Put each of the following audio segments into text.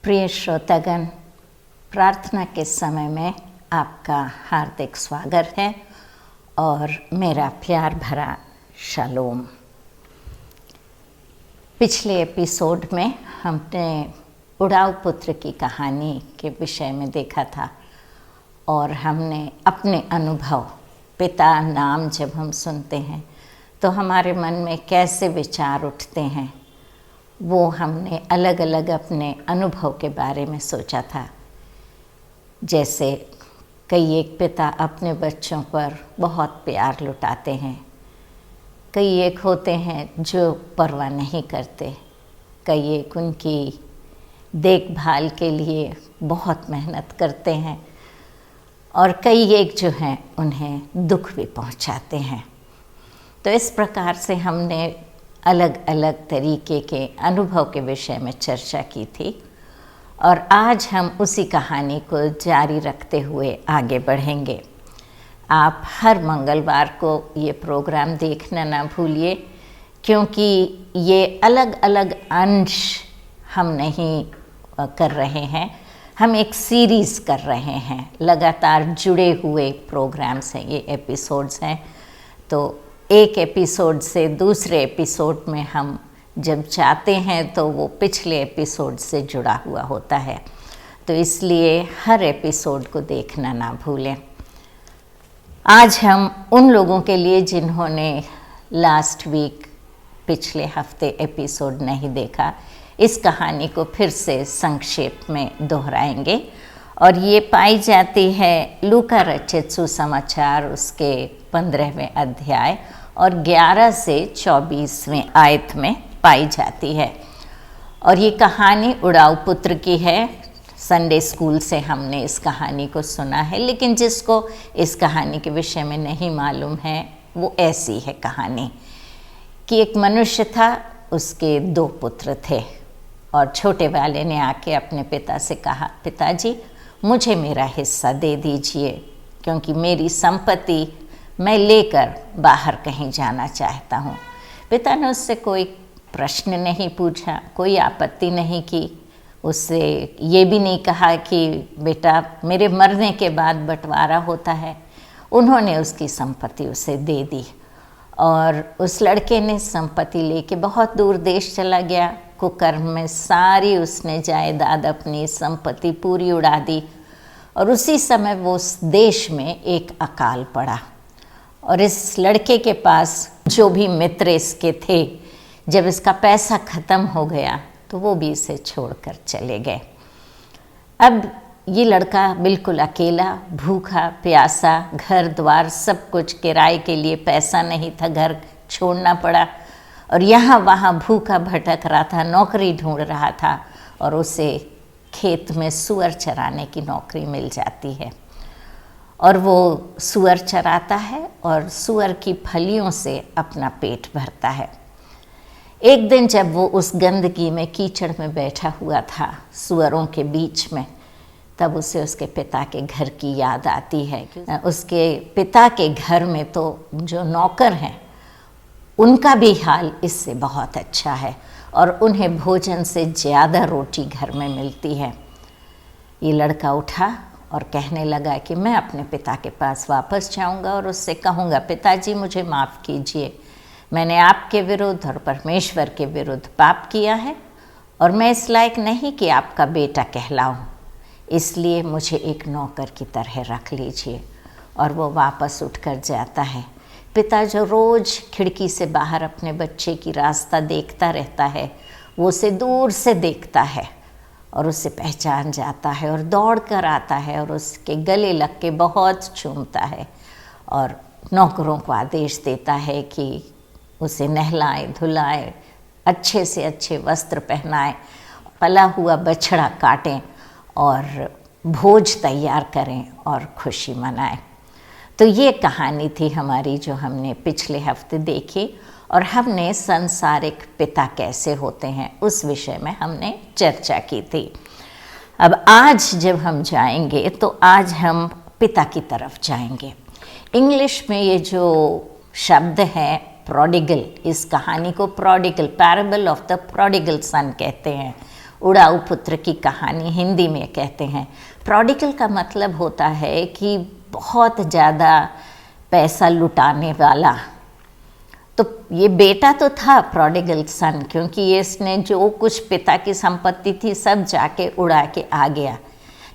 प्रिय श्रोतागण, प्रार्थना के समय में आपका हार्दिक स्वागत है और मेरा प्यार भरा शालोम। पिछले एपिसोड में हमने उड़ाऊ पुत्र की कहानी के विषय में देखा था और हमने अपने अनुभव, पिता नाम जब हम सुनते हैं तो हमारे मन में कैसे विचार उठते हैं, वो हमने अलग अलग अपने अनुभव के बारे में सोचा था। जैसे कई एक पिता अपने बच्चों पर बहुत प्यार लुटाते हैं, कई एक होते हैं जो परवाह नहीं करते, कई एक उनकी देखभाल के लिए बहुत मेहनत करते हैं और कई एक जो हैं उन्हें दुख भी पहुंचाते हैं। तो इस प्रकार से हमने अलग अलग तरीके के अनुभव के विषय में चर्चा की थी और आज हम उसी कहानी को जारी रखते हुए आगे बढ़ेंगे। आप हर मंगलवार को ये प्रोग्राम देखना ना भूलिए, क्योंकि ये अलग अलग अंश हम नहीं कर रहे हैं, हम एक सीरीज़ कर रहे हैं, लगातार जुड़े हुए प्रोग्राम्स हैं, ये एपिसोड्स हैं। तो एक एपिसोड से दूसरे एपिसोड में हम जब जाते हैं तो वो पिछले एपिसोड से जुड़ा हुआ होता है, तो इसलिए हर एपिसोड को देखना ना भूलें। आज हम उन लोगों के लिए जिन्होंने लास्ट वीक, पिछले हफ्ते एपिसोड नहीं देखा, इस कहानी को फिर से संक्षेप में दोहराएंगे और ये पाई जाती है लूका रचित सुसमाचार उसके 15वें अध्याय और 11 से 24वें आयत में पाई जाती है। और ये कहानी उड़ाऊ पुत्र की है। संडे स्कूल से हमने इस कहानी को सुना है, लेकिन जिसको इस कहानी के विषय में नहीं मालूम है वो ऐसी है कहानी कि एक मनुष्य था, उसके 2 पुत्र थे और छोटे वाले ने आके अपने पिता से कहा, पिताजी मुझे मेरा हिस्सा दे दीजिए, क्योंकि मेरी संपत्ति मैं लेकर बाहर कहीं जाना चाहता हूँ। पिता ने उससे कोई प्रश्न नहीं पूछा, कोई आपत्ति नहीं की, उससे ये भी नहीं कहा कि बेटा मेरे मरने के बाद बंटवारा होता है। उन्होंने उसकी संपत्ति उसे दे दी और उस लड़के ने संपत्ति लेके बहुत दूर देश चला गया। कुकर्म में सारी उसने जायदाद, अपनी संपत्ति पूरी उड़ा दी और उसी समय वो उस देश में एक अकाल पड़ा और इस लड़के के पास जो भी मित्र इसके थे, जब इसका पैसा ख़त्म हो गया तो वो भी इसे छोड़कर चले गए। अब ये लड़का बिल्कुल अकेला, भूखा प्यासा, घर द्वार सब कुछ, किराए के लिए पैसा नहीं था, घर छोड़ना पड़ा और यहाँ वहाँ भूखा भटक रहा था, नौकरी ढूंढ रहा था और उसे खेत में सूअर चराने की नौकरी मिल जाती है और वो सूअर चराता है और सूअर की फलियों से अपना पेट भरता है। एक दिन जब वो उस गंदगी में, कीचड़ में बैठा हुआ था सूअरों के बीच में, तब उसे उसके पिता के घर की याद आती है। उसके पिता के घर में तो जो नौकर हैं उनका भी हाल इससे बहुत अच्छा है और उन्हें भोजन से ज़्यादा रोटी घर में मिलती है। ये लड़का उठा और कहने लगा कि मैं अपने पिता के पास वापस जाऊंगा और उससे कहूँगा, पिताजी मुझे माफ़ कीजिए, मैंने आपके विरुद्ध और परमेश्वर के विरुद्ध पाप किया है और मैं इस लायक नहीं कि आपका बेटा कहलाऊं, इसलिए मुझे एक नौकर की तरह रख लीजिए। और वो वापस उठकर जाता है। पिता जो रोज़ खिड़की से बाहर अपने बच्चे की रास्ता देखता रहता है, वो उसे दूर से देखता है और उसे पहचान जाता है और दौड़ कर आता है और उसके गले लग के बहुत चूमता है और नौकरों को आदेश देता है कि उसे नहलाए धुलाए, अच्छे से अच्छे वस्त्र पहनाए, पला हुआ बछड़ा काटें और भोज तैयार करें और खुशी मनाएं। तो ये कहानी थी हमारी जो हमने पिछले हफ्ते देखी और हमने संसारिक पिता कैसे होते हैं उस विषय में हमने चर्चा की थी। अब आज जब हम जाएंगे तो आज हम पिता की तरफ जाएंगे। इंग्लिश में ये जो शब्द है प्रोडिगल, इस कहानी को prodigal, parable of the prodigal सन कहते हैं। उड़ाऊ पुत्र की कहानी हिंदी में कहते हैं। प्रोडिगल का मतलब होता है कि बहुत ज़्यादा पैसा लुटाने वाला। तो ये बेटा तो था प्रोडिगल सन, क्योंकि ये इसने जो कुछ पिता की संपत्ति थी सब जाके उड़ा के आ गया।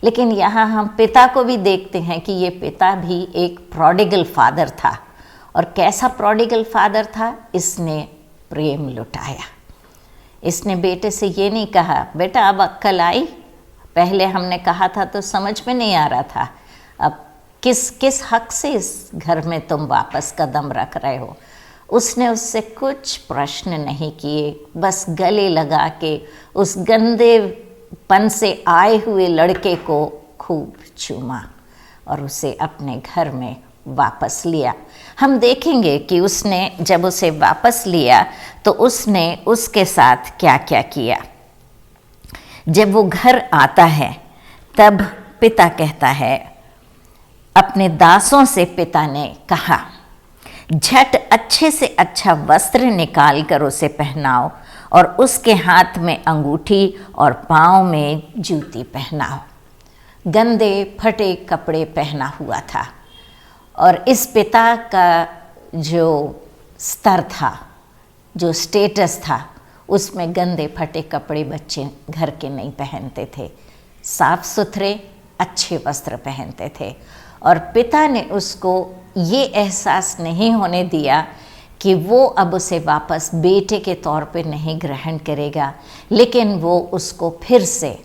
लेकिन यहाँ हम पिता को भी देखते हैं कि ये पिता भी एक प्रोडिगल फादर था। और कैसा प्रोडिगल फादर था? इसने प्रेम लुटाया। इसने बेटे से ये नहीं कहा बेटा अब अक्ल आई, पहले हमने कहा था तो समझ में नहीं आ रहा था, अब किस हक से इस घर में तुम वापस कदम रख रहे हो। उसने उससे कुछ प्रश्न नहीं किए, बस गले लगा के उस गंदेपन से आए हुए लड़के को खूब चूमा और उसे अपने घर में वापस लिया। हम देखेंगे कि उसने जब उसे वापस लिया तो उसने उसके साथ क्या क्या किया। जब वो घर आता है तब पिता कहता है, अपने दासों से पिता ने कहा, झट अच्छे से अच्छा वस्त्र निकाल कर उसे पहनाओ और उसके हाथ में अंगूठी और पाँव में जूती पहनाओ। गंदे फटे कपड़े पहना हुआ था और इस पिता का जो स्तर था, जो स्टेटस था, उसमें गंदे फटे कपड़े बच्चे घर के नहीं पहनते थे, साफ सुथरे अच्छे वस्त्र पहनते थे। और पिता ने उसको ये एहसास नहीं होने दिया कि वो अब उसे वापस बेटे के तौर पे नहीं ग्रहण करेगा, लेकिन वो उसको फिर से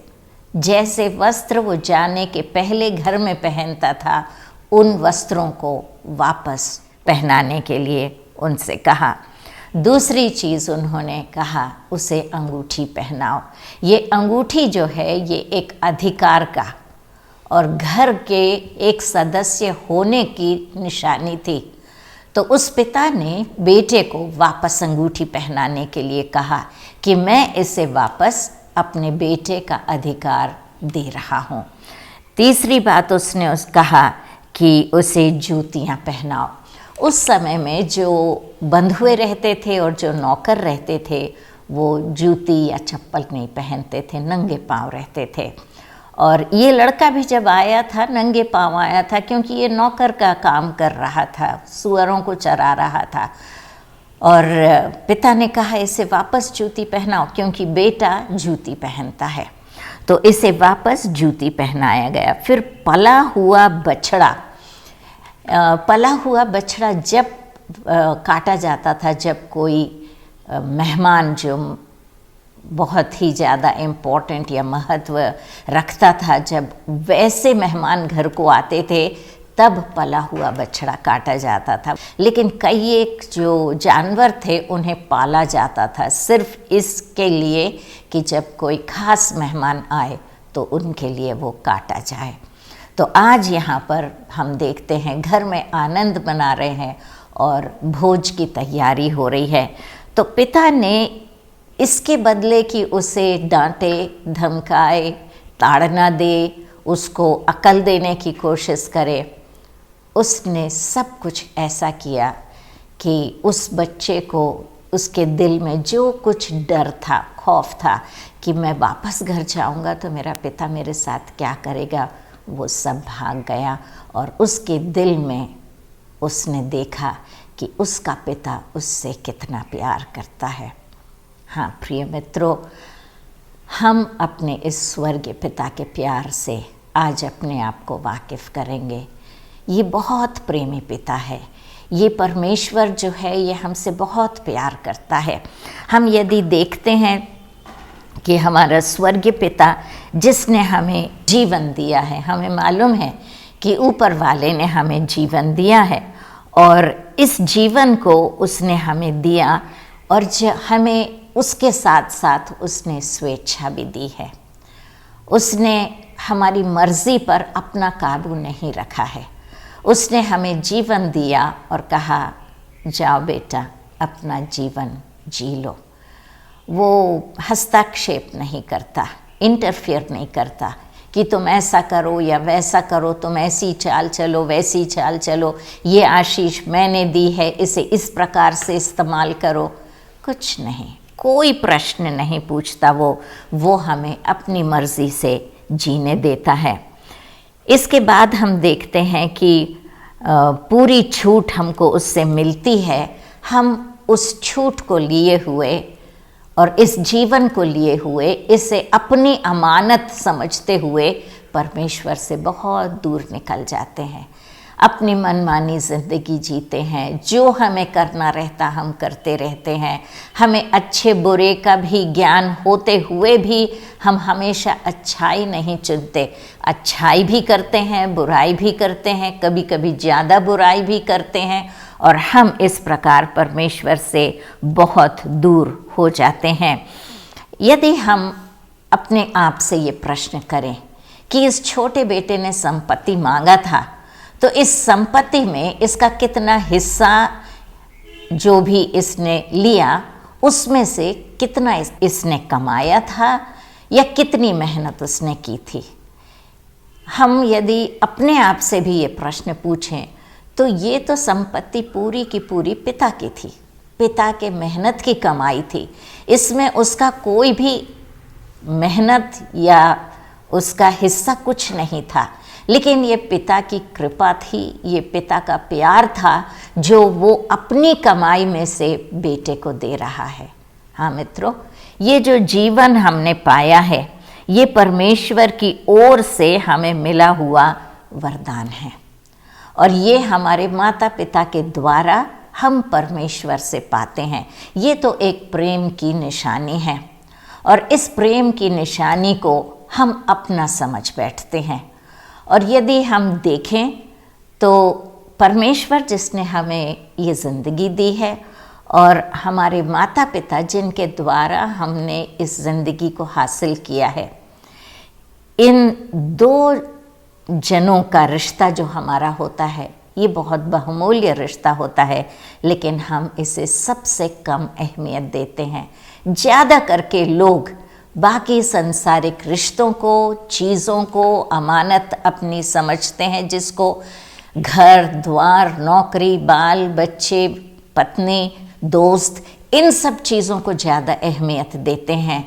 जैसे वस्त्र वो जाने के पहले घर में पहनता था उन वस्त्रों को वापस पहनाने के लिए उनसे कहा। दूसरी चीज़ उन्होंने कहा, उसे अंगूठी पहनाओ। ये अंगूठी जो है ये एक अधिकार का और घर के एक सदस्य होने की निशानी थी। तो उस पिता ने बेटे को वापस अंगूठी पहनाने के लिए कहा कि मैं इसे वापस अपने बेटे का अधिकार दे रहा हूँ। तीसरी बात उसने कहा कि उसे जूतियाँ पहनाओ। उस समय में जो बंधुए रहते थे और जो नौकर रहते थे वो जूती या चप्पल नहीं पहनते थे, नंगे पाँव रहते थे। और ये लड़का भी जब आया था नंगे पाँव आया था, क्योंकि ये नौकर का काम कर रहा था, सुअरों को चरा रहा था। और पिता ने कहा इसे वापस जूती पहनाओ, क्योंकि बेटा जूती पहनता है। तो इसे वापस जूती पहनाया गया। फिर पला हुआ बछड़ा जब काटा जाता था, जब कोई मेहमान जो बहुत ही ज़्यादा इम्पोर्टेंट या महत्व रखता था, जब वैसे मेहमान घर को आते थे तब पला हुआ बछड़ा काटा जाता था। लेकिन कई एक जो जानवर थे उन्हें पाला जाता था सिर्फ इसके लिए कि जब कोई खास मेहमान आए तो उनके लिए वो काटा जाए। तो आज यहाँ पर हम देखते हैं घर में आनंद मना रहे हैं और भोज की तैयारी हो रही है। तो पिता ने इसके बदले कि उसे डांटे, धमकाए, ताड़ना दे, उसको अकल देने की कोशिश करे, उसने सब कुछ ऐसा किया कि उस बच्चे को उसके दिल में जो कुछ डर था, खौफ था कि मैं वापस घर जाऊंगा तो मेरा पिता मेरे साथ क्या करेगा, वो सब भाग गया। और उसके दिल में उसने देखा कि उसका पिता उससे कितना प्यार करता है। हाँ प्रिय मित्रों, हम अपने इस स्वर्गीय पिता के प्यार से आज अपने आप को वाकिफ़ करेंगे। ये बहुत प्रेमी पिता है। ये परमेश्वर जो है ये हमसे बहुत प्यार करता है। हम यदि देखते हैं कि हमारा स्वर्गीय पिता जिसने हमें जीवन दिया है, हमें मालूम है कि ऊपर वाले ने हमें जीवन दिया है और इस जीवन को उसने हमें दिया और हमें उसके साथ साथ उसने स्वेच्छा भी दी है। उसने हमारी मर्ज़ी पर अपना काबू नहीं रखा है। उसने हमें जीवन दिया और कहा जाओ बेटा अपना जीवन जी लो। वो हस्तक्षेप नहीं करता, इंटरफेयर नहीं करता कि तुम ऐसा करो या वैसा करो, तुम ऐसी चाल चलो, वैसी चाल चलो, ये आशीष मैंने दी है, इसे इस प्रकार से इस्तेमाल करो। कुछ नहीं, कोई प्रश्न नहीं पूछता, वो हमें अपनी मर्जी से जीने देता है। इसके बाद हम देखते हैं कि पूरी छूट हमको उससे मिलती है। हम उस छूट को लिए हुए और इस जीवन को लिए हुए, इसे अपनी अमानत समझते हुए परमेश्वर से बहुत दूर निकल जाते हैं। अपनी मनमानी ज़िंदगी जीते हैं, जो हमें करना रहता हम करते रहते हैं। हमें अच्छे बुरे का भी ज्ञान होते हुए भी हम हमेशा अच्छाई नहीं चुनते। अच्छाई भी करते हैं, बुराई भी करते हैं, कभी कभी ज़्यादा बुराई भी करते हैं, और हम इस प्रकार परमेश्वर से बहुत दूर हो जाते हैं। यदि हम अपने आप से ये प्रश्न करें कि इस छोटे बेटे ने संपत्ति मांगा था, तो इस संपत्ति में इसका कितना हिस्सा जो भी इसने लिया, उसमें से कितना इसने कमाया था या कितनी मेहनत उसने की थी। हम यदि अपने आप से भी ये प्रश्न पूछें तो ये तो संपत्ति पूरी की पूरी पिता की थी, पिता के मेहनत की कमाई थी। इसमें उसका कोई भी मेहनत या उसका हिस्सा कुछ नहीं था, लेकिन ये पिता की कृपा थी, ये पिता का प्यार था जो वो अपनी कमाई में से बेटे को दे रहा है। हाँ मित्रों, ये जो जीवन हमने पाया है, ये परमेश्वर की ओर से हमें मिला हुआ वरदान है, और ये हमारे माता पिता के द्वारा हम परमेश्वर से पाते हैं। ये तो एक प्रेम की निशानी है, और इस प्रेम की निशानी को हम अपना समझ बैठते हैं। और यदि हम देखें तो परमेश्वर जिसने हमें ये ज़िंदगी दी है, और हमारे माता पिता जिनके द्वारा हमने इस ज़िंदगी को हासिल किया है, इन दो जनों का रिश्ता जो हमारा होता है, ये बहुत बहुमूल्य रिश्ता होता है, लेकिन हम इसे सबसे कम अहमियत देते हैं। ज़्यादा करके लोग बाकी संसारिक रिश्तों को, चीज़ों को अमानत अपनी समझते हैं, जिसको घर द्वार, नौकरी, बाल बच्चे, पत्नी, दोस्त, इन सब चीज़ों को ज़्यादा अहमियत देते हैं,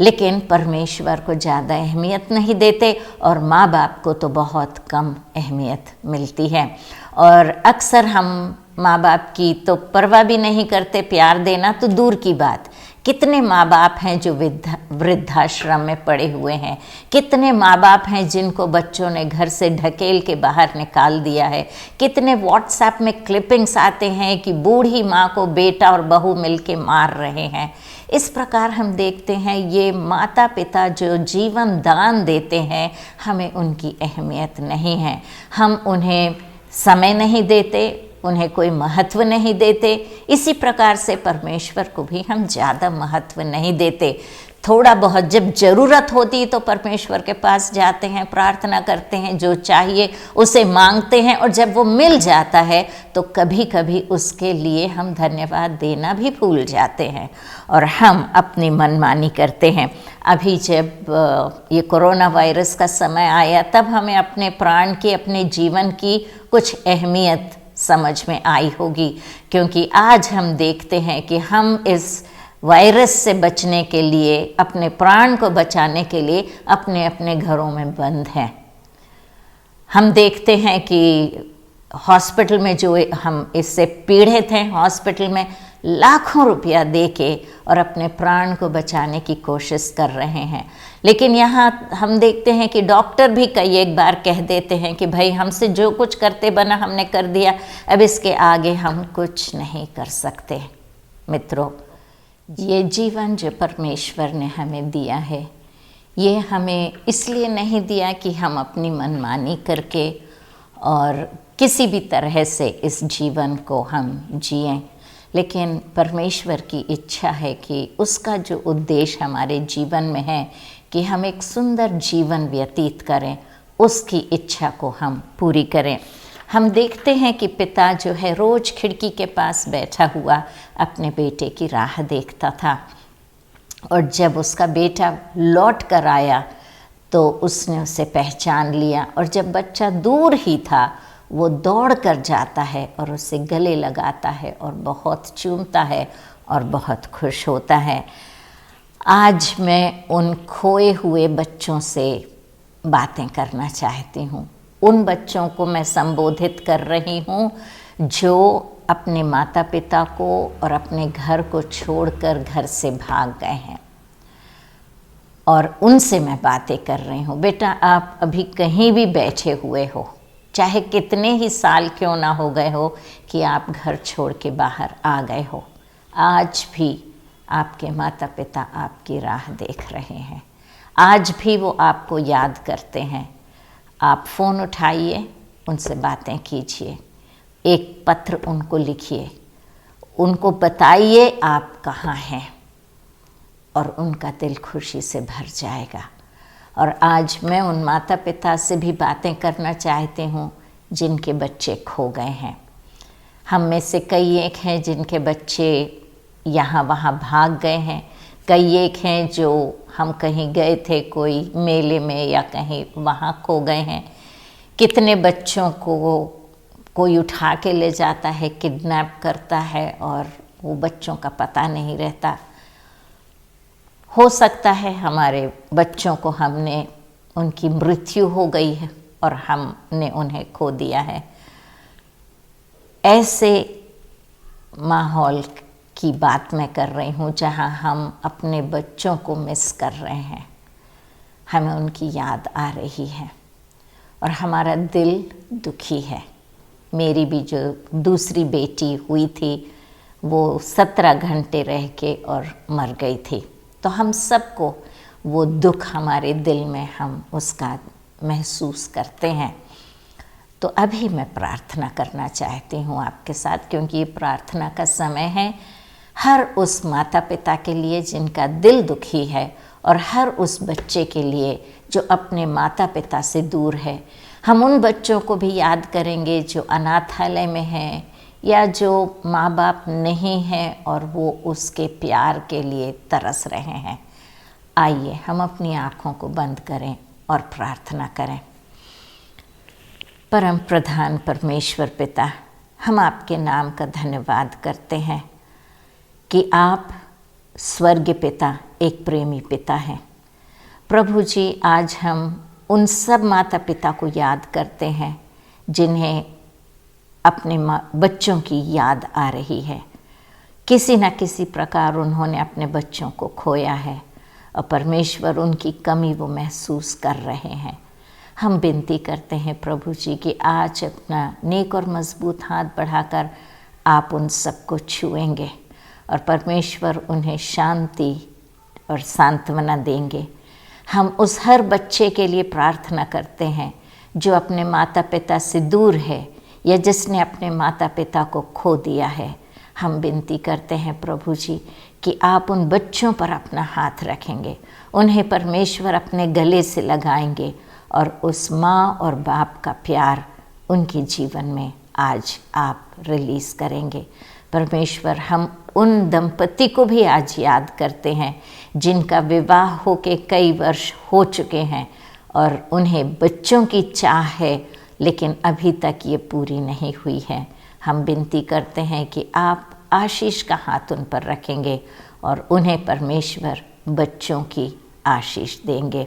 लेकिन परमेश्वर को ज़्यादा अहमियत नहीं देते, और माँ बाप को तो बहुत कम अहमियत मिलती है। और अक्सर हम माँ बाप की तो परवाह भी नहीं करते, प्यार देना तो दूर की बात। कितने माँ बाप हैं जो वृद्धाश्रम में पड़े हुए हैं, कितने माँ बाप हैं जिनको बच्चों ने घर से ढकेल के बाहर निकाल दिया है, कितने व्हाट्सएप में क्लिपिंग्स आते हैं कि बूढ़ी माँ को बेटा और बहू मिलके मार रहे हैं। इस प्रकार हम देखते हैं ये माता पिता जो जीवन दान देते हैं, हमें उनकी अहमियत नहीं है। हम उन्हें समय नहीं देते, उन्हें कोई महत्व नहीं देते। इसी प्रकार से परमेश्वर को भी हम ज़्यादा महत्व नहीं देते। थोड़ा बहुत जब ज़रूरत होती है तो परमेश्वर के पास जाते हैं, प्रार्थना करते हैं, जो चाहिए उसे मांगते हैं, और जब वो मिल जाता है तो कभी कभी उसके लिए हम धन्यवाद देना भी भूल जाते हैं, और हम अपनी मनमानी करते हैं। अभी जब ये कोरोना वायरस का समय आया, तब हमें अपने प्राण की, अपने जीवन की कुछ अहमियत समझ में आई होगी, क्योंकि आज हम देखते हैं कि हम इस वायरस से बचने के लिए, अपने प्राण को बचाने के लिए अपने अपने घरों में बंद हैं। हम देखते हैं कि हॉस्पिटल में जो हम इससे पीड़ित हैं, हॉस्पिटल में लाखों रुपया दे के और अपने प्राण को बचाने की कोशिश कर रहे हैं, लेकिन यहाँ हम देखते हैं कि डॉक्टर भी कई एक बार कह देते हैं कि भाई हमसे जो कुछ करते बना हमने कर दिया, अब इसके आगे हम कुछ नहीं कर सकते। मित्रों, ये जीवन जो परमेश्वर ने हमें दिया है, ये हमें इसलिए नहीं दिया कि हम अपनी मनमानी करके और किसी भी तरह से इस जीवन को हम जिएं, लेकिन परमेश्वर की इच्छा है कि उसका जो उद्देश्य हमारे जीवन में है कि हम एक सुंदर जीवन व्यतीत करें, उसकी इच्छा को हम पूरी करें। हम देखते हैं कि पिता जो है रोज़ खिड़की के पास बैठा हुआ अपने बेटे की राह देखता था, और जब उसका बेटा लौट कर आया तो उसने उसे पहचान लिया, और जब बच्चा दूर ही था वो दौड़ कर जाता है और उसे गले लगाता है और बहुत चूमता है और बहुत खुश होता है। आज मैं उन खोए हुए बच्चों से बातें करना चाहती हूँ। उन बच्चों को मैं संबोधित कर रही हूँ जो अपने माता पिता को और अपने घर को छोड़कर घर से भाग गए हैं, और उनसे मैं बातें कर रही हूँ। बेटा, आप अभी कहीं भी बैठे हुए हो, चाहे कितने ही साल क्यों ना हो गए हो कि आप घर छोड़ के बाहर आ गए हो, आज भी आपके माता पिता आपकी राह देख रहे हैं। आज भी वो आपको याद करते हैं। आप फ़ोन उठाइए, उनसे बातें कीजिए, एक पत्र उनको लिखिए, उनको बताइए आप कहाँ हैं, और उनका दिल खुशी से भर जाएगा। और आज मैं उन माता पिता से भी बातें करना चाहती हूँ जिनके बच्चे खो गए हैं। हम में से कई एक हैं जिनके बच्चे यहाँ वहाँ भाग गए हैं, कई एक हैं जो हम कहीं गए थे कोई मेले में या कहीं वहाँ खो गए हैं। कितने बच्चों को कोई उठा के ले जाता है, किडनैप करता है, और वो बच्चों का पता नहीं रहता। हो सकता है हमारे बच्चों को हमने उनकी मृत्यु हो गई है और हमने उन्हें खो दिया है। ऐसे माहौल की बात मैं कर रही हूँ जहाँ हम अपने बच्चों को मिस कर रहे हैं, हमें उनकी याद आ रही है और हमारा दिल दुखी है। मेरी भी जो दूसरी बेटी हुई थी वो 17 घंटे रह के और मर गई थी, तो हम सबको वो दुख हमारे दिल में हम उसका महसूस करते हैं। तो अभी मैं प्रार्थना करना चाहती हूँ आपके साथ, क्योंकि ये प्रार्थना का समय है हर उस माता पिता के लिए जिनका दिल दुखी है, और हर उस बच्चे के लिए जो अपने माता पिता से दूर है। हम उन बच्चों को भी याद करेंगे जो अनाथालय में हैं या जो माँ बाप नहीं हैं और वो उसके प्यार के लिए तरस रहे हैं। आइए हम अपनी आँखों को बंद करें और प्रार्थना करें। परम प्रधान परमेश्वर पिता, हम आपके नाम का धन्यवाद करते हैं कि आप स्वर्ग पिता एक प्रेमी पिता हैं। प्रभु जी, आज हम उन सब माता पिता को याद करते हैं जिन्हें अपने बच्चों की याद आ रही है। किसी न किसी प्रकार उन्होंने अपने बच्चों को खोया है और परमेश्वर उनकी कमी वो महसूस कर रहे हैं। हम विनती करते हैं प्रभु जी कि आज अपना नेक और मजबूत हाथ बढ़ाकर आप उन सबको छुएंगे और परमेश्वर उन्हें शांति और सांत्वना देंगे। हम उस हर बच्चे के लिए प्रार्थना करते हैं जो अपने माता पिता से दूर है या जिसने अपने माता पिता को खो दिया है। हम विनती करते हैं प्रभु जी कि आप उन बच्चों पर अपना हाथ रखेंगे, उन्हें परमेश्वर अपने गले से लगाएंगे और उस माँ और बाप का प्यार उनके जीवन में आज आप रिलीज़ करेंगे। परमेश्वर, हम उन दंपति को भी आज याद करते हैं जिनका विवाह होके कई वर्ष हो चुके हैं और उन्हें बच्चों की चाह है, लेकिन अभी तक ये पूरी नहीं हुई है। हम विनती करते हैं कि आप आशीष का हाथ उन पर रखेंगे और उन्हें परमेश्वर बच्चों की आशीष देंगे।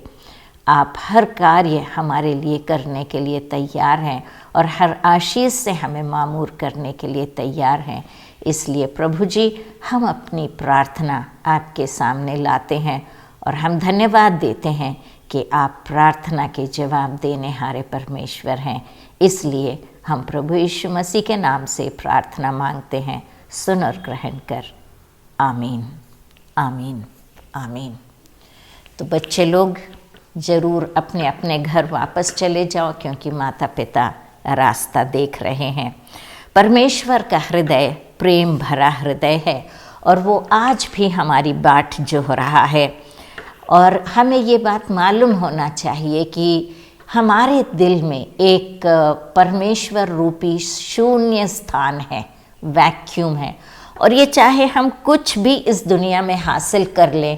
आप हर कार्य हमारे लिए करने के लिए तैयार हैं और हर आशीष से हमें मामूर करने के लिए तैयार हैं। इसलिए प्रभु जी, हम अपनी प्रार्थना आपके सामने लाते हैं और हम धन्यवाद देते हैं कि आप प्रार्थना के जवाब देने हारे परमेश्वर हैं। इसलिए हम प्रभु यीशु मसीह के नाम से प्रार्थना मांगते हैं, सुन और ग्रहण कर। आमीन, आमीन, आमीन। तो बच्चे लोग ज़रूर अपने अपने घर वापस चले जाओ, क्योंकि माता पिता रास्ता देख रहे हैं। परमेश्वर का हृदय प्रेम भरा हृदय है और वो आज भी हमारी बाट जोह रहा है। और हमें ये बात मालूम होना चाहिए कि हमारे दिल में एक परमेश्वर रूपी शून्य स्थान है, वैक्यूम है, और ये चाहे हम कुछ भी इस दुनिया में हासिल कर लें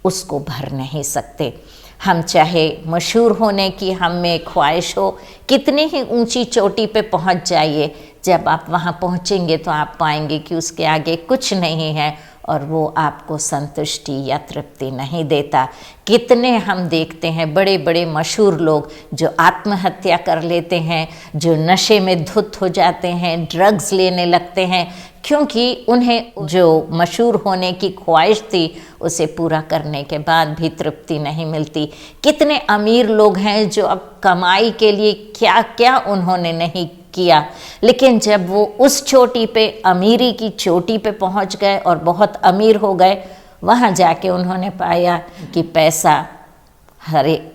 उसको भर नहीं सकते। हम चाहे मशहूर होने की हम में ख्वाहिश हो, कितनी ही ऊंची चोटी पे पहुंच जाइए, जब आप वहां पहुंचेंगे तो आप पाएंगे कि उसके आगे कुछ नहीं है, और वो आपको संतुष्टि या तृप्ति नहीं देता। कितने हम देखते हैं बड़े बड़े मशहूर लोग जो आत्महत्या कर लेते हैं, जो नशे में धुत हो जाते हैं, ड्रग्स लेने लगते हैं, क्योंकि उन्हें जो मशहूर होने की ख्वाहिश थी उसे पूरा करने के बाद भी तृप्ति नहीं मिलती। कितने अमीर लोग हैं जो अब कमाई के लिए क्या क्या उन्होंने नहीं किया, लेकिन जब वो उस चोटी पे, अमीरी की चोटी पे पहुंच गए और बहुत अमीर हो गए, वहाँ जाके उन्होंने पाया कि पैसा हर एक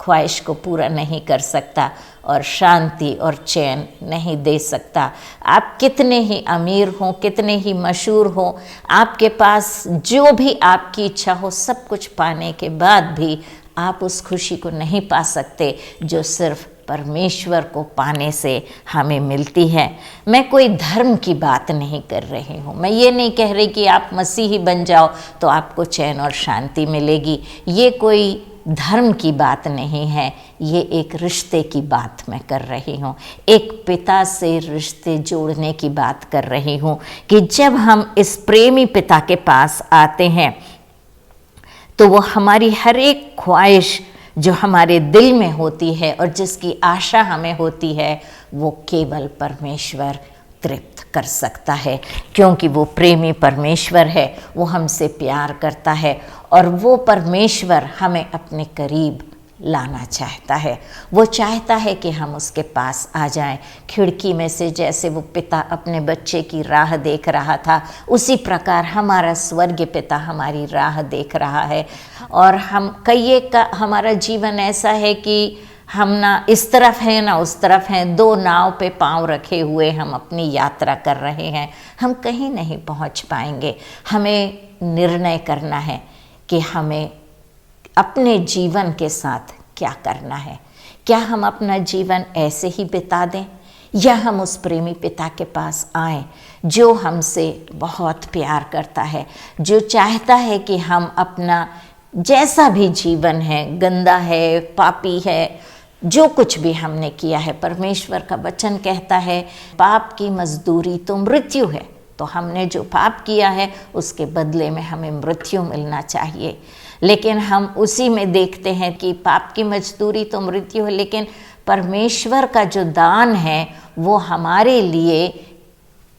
ख्वाहिश को पूरा नहीं कर सकता और शांति और चैन नहीं दे सकता। आप कितने ही अमीर हों, कितने ही मशहूर हों, आपके पास जो भी आपकी इच्छा हो, सब कुछ पाने के बाद भी आप उस खुशी को नहीं पा सकते जो सिर्फ परमेश्वर को पाने से हमें मिलती है। मैं कोई धर्म की बात नहीं कर रही हूँ। मैं ये नहीं कह रही कि आप मसीही बन जाओ तो आपको चैन और शांति मिलेगी। ये कोई धर्म की बात नहीं है, ये एक रिश्ते की बात मैं कर रही हूँ। एक पिता से रिश्ते जोड़ने की बात कर रही हूँ कि जब हम इस प्रेमी पिता के पास आते हैं तो वो हमारी हर एक ख्वाहिश जो हमारे दिल में होती है और जिसकी आशा हमें होती है, वो केवल परमेश्वर तृप्त कर सकता है, क्योंकि वो प्रेमी परमेश्वर है। वो हमसे प्यार करता है और वो परमेश्वर हमें अपने करीब लाना चाहता है। वो चाहता है कि हम उसके पास आ जाएं। खिड़की में से जैसे वो पिता अपने बच्चे की राह देख रहा था, उसी प्रकार हमारा स्वर्गीय पिता हमारी राह देख रहा है। और हम कई का हमारा जीवन ऐसा है कि हम ना इस तरफ हैं ना उस तरफ हैं, दो नाव पे पांव रखे हुए हम अपनी यात्रा कर रहे हैं। हम कहीं नहीं पहुंच पाएंगे। हमें निर्णय करना है कि हमें अपने जीवन के साथ क्या करना है। क्या हम अपना जीवन ऐसे ही बिता दें या हम उस प्रेमी पिता के पास आएं जो हमसे बहुत प्यार करता है, जो चाहता है कि हम अपना जैसा भी जीवन है, गंदा है, पापी है, जो कुछ भी हमने किया है, परमेश्वर का वचन कहता है पाप की मजदूरी तो मृत्यु है। तो हमने जो पाप किया है उसके बदले में हमें मृत्यु मिलना चाहिए। लेकिन हम उसी में देखते हैं कि पाप की मजदूरी तो मृत्यु है, लेकिन परमेश्वर का जो दान है वो हमारे लिए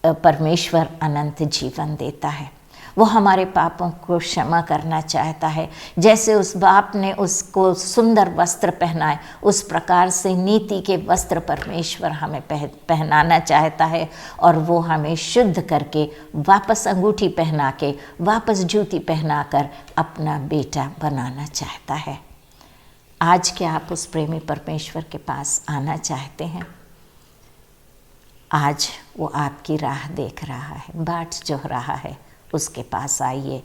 परमेश्वर अनंत जीवन देता है। वो हमारे पापों को क्षमा करना चाहता है। जैसे उस बाप ने उसको सुंदर वस्त्र पहनाए, उस प्रकार से नीति के वस्त्र परमेश्वर हमें पहनाना चाहता है और वो हमें शुद्ध करके वापस अंगूठी पहना के, वापस जूती पहनाकर अपना बेटा बनाना चाहता है। आज क्या आप उस प्रेमी परमेश्वर के पास आना चाहते हैं? आज वो आपकी राह देख रहा है, बाट जोह रहा है। उसके पास आइए,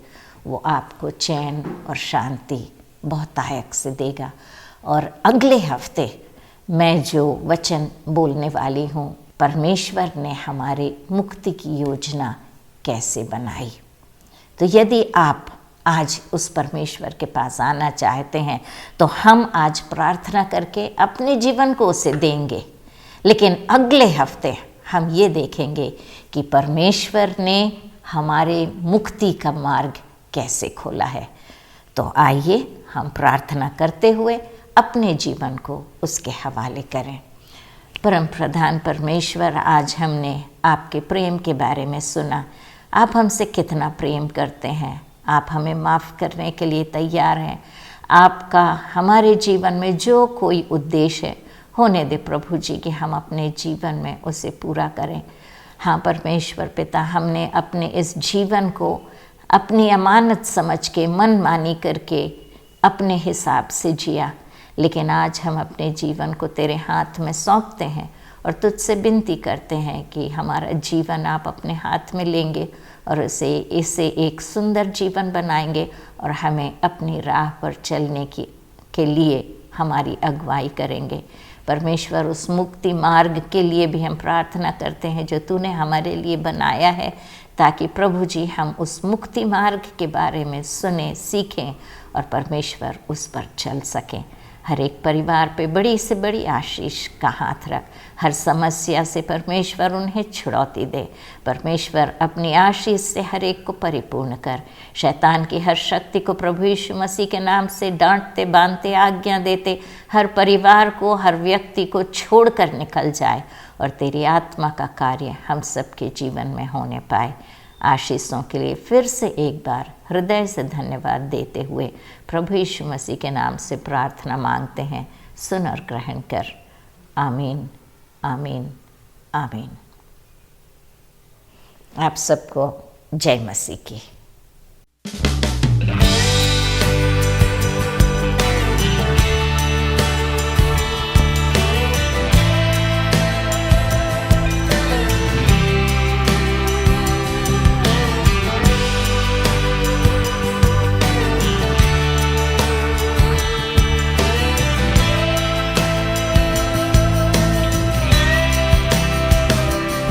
वो आपको चैन और शांति बहुतायत से देगा। और अगले हफ्ते मैं जो वचन बोलने वाली हूँ, परमेश्वर ने हमारे मुक्ति की योजना कैसे बनाई। तो यदि आप आज उस परमेश्वर के पास आना चाहते हैं तो हम आज प्रार्थना करके अपने जीवन को उसे देंगे। लेकिन अगले हफ्ते हम ये देखेंगे कि परमेश्वर ने हमारे मुक्ति का मार्ग कैसे खोला है। तो आइए हम प्रार्थना करते हुए अपने जीवन को उसके हवाले करें। परम प्रधान परमेश्वर, आज हमने आपके प्रेम के बारे में सुना। आप हमसे कितना प्रेम करते हैं, आप हमें माफ़ करने के लिए तैयार हैं। आपका हमारे जीवन में जो कोई उद्देश्य है, होने दे प्रभु जी कि हम अपने जीवन में उसे पूरा करें। हाँ परमेश्वर पिता, हमने अपने इस जीवन को अपनी अमानत समझ के, मनमानी करके, अपने हिसाब से जिया। लेकिन आज हम अपने जीवन को तेरे हाथ में सौंपते हैं और तुझसे विनती करते हैं कि हमारा जीवन आप अपने हाथ में लेंगे और इसे एक सुंदर जीवन बनाएंगे और हमें अपनी राह पर चलने के लिए हमारी अगुवाई करेंगे। परमेश्वर, उस मुक्ति मार्ग के लिए भी हम प्रार्थना करते हैं जो तूने हमारे लिए बनाया है, ताकि प्रभु जी हम उस मुक्ति मार्ग के बारे में सुने, सीखें और परमेश्वर उस पर चल सकें। हर एक परिवार पे बड़ी से बड़ी आशीष का हाथ रख। हर समस्या से परमेश्वर उन्हें छुड़ौती दे। परमेश्वर अपनी आशीष से हर एक को परिपूर्ण कर। शैतान की हर शक्ति को प्रभु यीशु मसीह के नाम से डांटते, बांधते, आज्ञा देते हर परिवार को, हर व्यक्ति को छोड़कर निकल जाए और तेरी आत्मा का कार्य हम सबके जीवन में होने पाए। आशीषों के लिए फिर से एक बार हृदय से धन्यवाद देते हुए प्रभु यीशु मसीह के नाम से प्रार्थना मांगते हैं। सुन और ग्रहण कर। आमीन, आमीन, आमीन। आप सबको जय मसीह की।